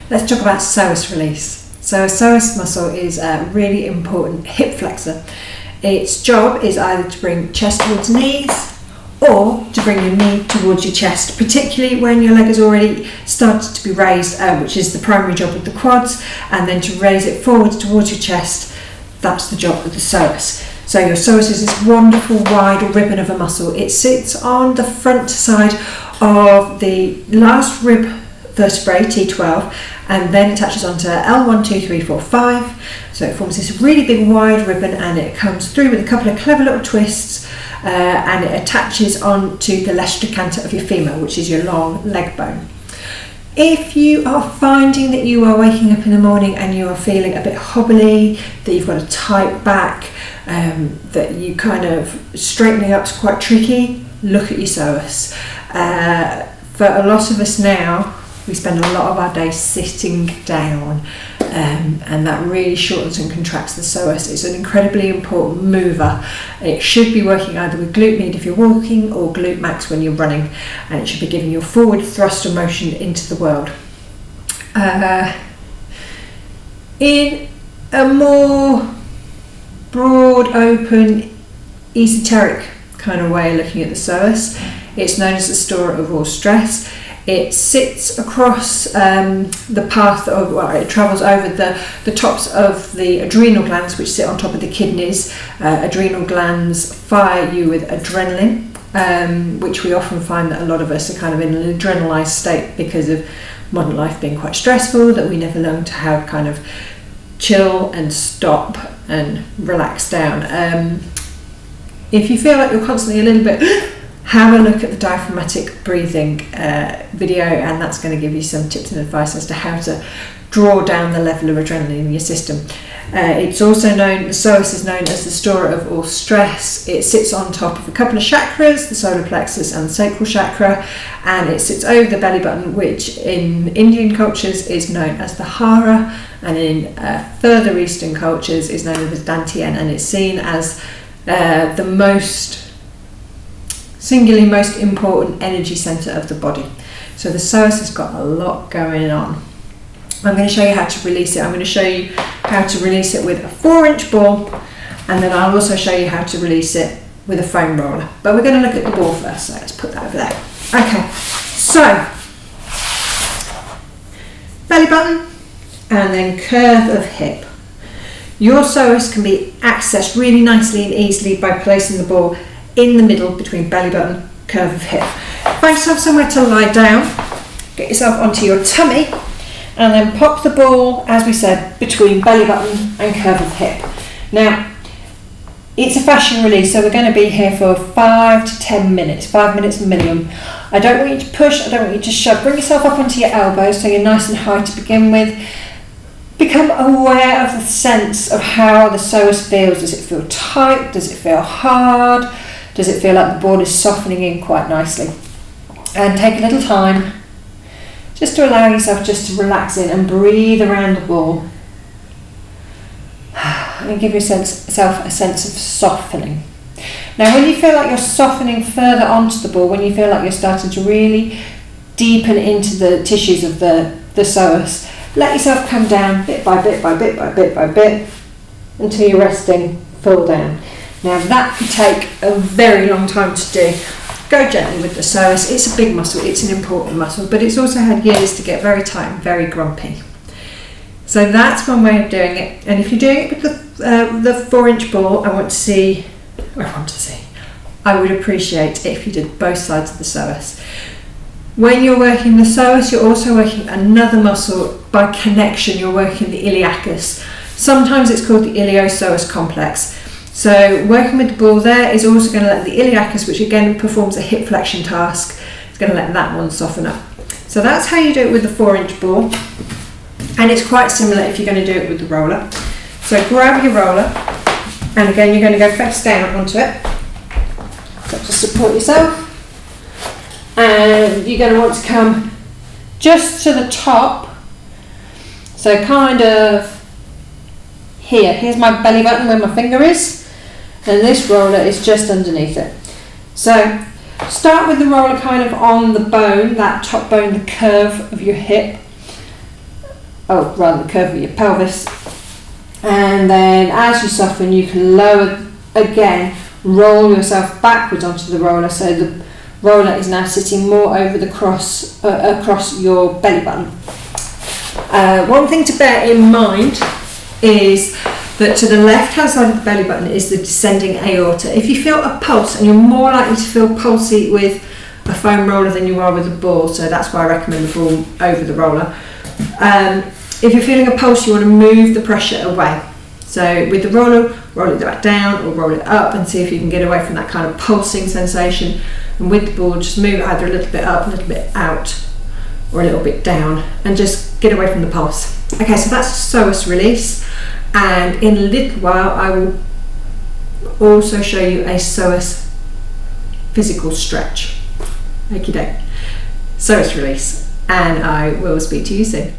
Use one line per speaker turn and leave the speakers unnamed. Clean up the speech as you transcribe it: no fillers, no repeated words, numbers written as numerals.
Let's talk about psoas release. So a psoas muscle is a really important hip flexor. Its job is either to bring chest towards knees or to bring your knee towards your chest, particularly when your leg has already started to be raised, which is the primary job of the quads, and then to raise it forwards towards your chest. That's the job of the psoas. So your psoas is this wonderful wide ribbon of a muscle. It sits on the front side of the last rib vertebrae, T12, and then attaches onto L1, 2, 3, 4, 5. So it forms this really big wide ribbon, and it comes through with a couple of clever little twists, and it attaches onto the left trochanter of your femur, which is your long leg bone. If you are finding that you are waking up in the morning and you are feeling a bit hobbly, that you've got a tight back, that you kind of straightening up is quite tricky, look at your psoas. For a lot of us now, we spend a lot of our day sitting down, and that really shortens and contracts the psoas. It's an incredibly important mover. It should be working either with glute med if you're walking or glute max when you're running, and it should be giving you a forward thrust of motion into the world. In a more broad, open, esoteric kind of way of looking at the psoas, it's known as the store of all stress. It sits across the path of, well, it travels over the tops of the adrenal glands, which sit on top of the kidneys. Adrenal glands fire you with adrenaline, which we often find that a lot of us are kind of in an adrenalized state because of modern life being quite stressful, that we never learn to have kind of chill and stop and relax down. If you feel like you're constantly a little bit, have a look at the diaphragmatic breathing video, and that's going to give you some tips and advice as to how to draw down the level of adrenaline in your system. It's also known, the psoas is known as the store of all stress. It sits on top of a couple of chakras, the solar plexus and the sacral chakra, and it sits over the belly button, which in Indian cultures is known as the hara, and in further Eastern cultures is known as the dantian, and it's seen as the singularly most important energy center of the body. So the psoas has got a lot going on. I'm going to show you how to release it. I'm going to show you how to release it with a 4-inch ball, and then I'll also show you how to release it with a foam roller. But we're going to look at the ball first, so let's put that over there. Okay, so belly button and then curve of hip. Your psoas can be accessed really nicely and easily by placing the ball in the middle between belly button, curve of hip. Find yourself somewhere to lie down, get yourself onto your tummy, and then pop the ball, as we said, between belly button and curve of hip. Now, it's a fashion release, so we're going to be here for 5 to 10 minutes, 5 minutes minimum. I don't want you to push, I don't want you to shove. Bring yourself up onto your elbows so you're nice and high to begin with. Become aware of the sense of how the psoas feels. Does it feel tight? Does it feel hard? Does it feel like the ball is softening in quite nicely? And take a little time just to allow yourself just to relax in and breathe around the ball. And give yourself a sense of softening. Now when you feel like you're softening further onto the ball, when you feel like you're starting to really deepen into the tissues of the psoas, let yourself come down bit by bit by bit by bit by bit until you're resting full down. Now that could take a very long time to do. Go gently with the psoas. It's a big muscle, it's an important muscle, but it's also had years to get very tight and very grumpy. So that's one way of doing it. And if you're doing it with the 4-inch ball, I would appreciate it if you did both sides of the psoas. When you're working the psoas, you're also working another muscle by connection. You're working the iliacus. Sometimes it's called the iliopsoas complex. So working with the ball there is also going to let the iliacus, which again performs a hip flexion task, it's going to let that one soften up. So that's how you do it with the 4-inch ball, and it's quite similar if you're going to do it with the roller. So grab your roller, and again you're going to go face down onto it, so to support yourself, and you're going to want to come just to the top, so kind of here's my belly button where my finger is, and this roller is just underneath it. So start with the roller kind of on the bone, that top bone, the curve of your hip, the curve of your pelvis. And then as you soften, you can lower again, roll yourself backwards onto the roller, so the roller is now sitting more over the across your belly button. One thing to bear in mind is that to the left hand side of the belly button is the descending aorta. If you feel a pulse, and you're more likely to feel pulsy with a foam roller than you are with a ball, so that's why I recommend the ball over the roller. If you're feeling a pulse, you want to move the pressure away. So with the roller, roll it back down or roll it up and see if you can get away from that kind of pulsing sensation. And with the ball, just move either a little bit up, a little bit out, or a little bit down, and just get away from the pulse. Okay, so that's psoas release, and in a little while I will also show you a psoas physical stretch. Okie doke. Psoas release, and I will speak to you soon.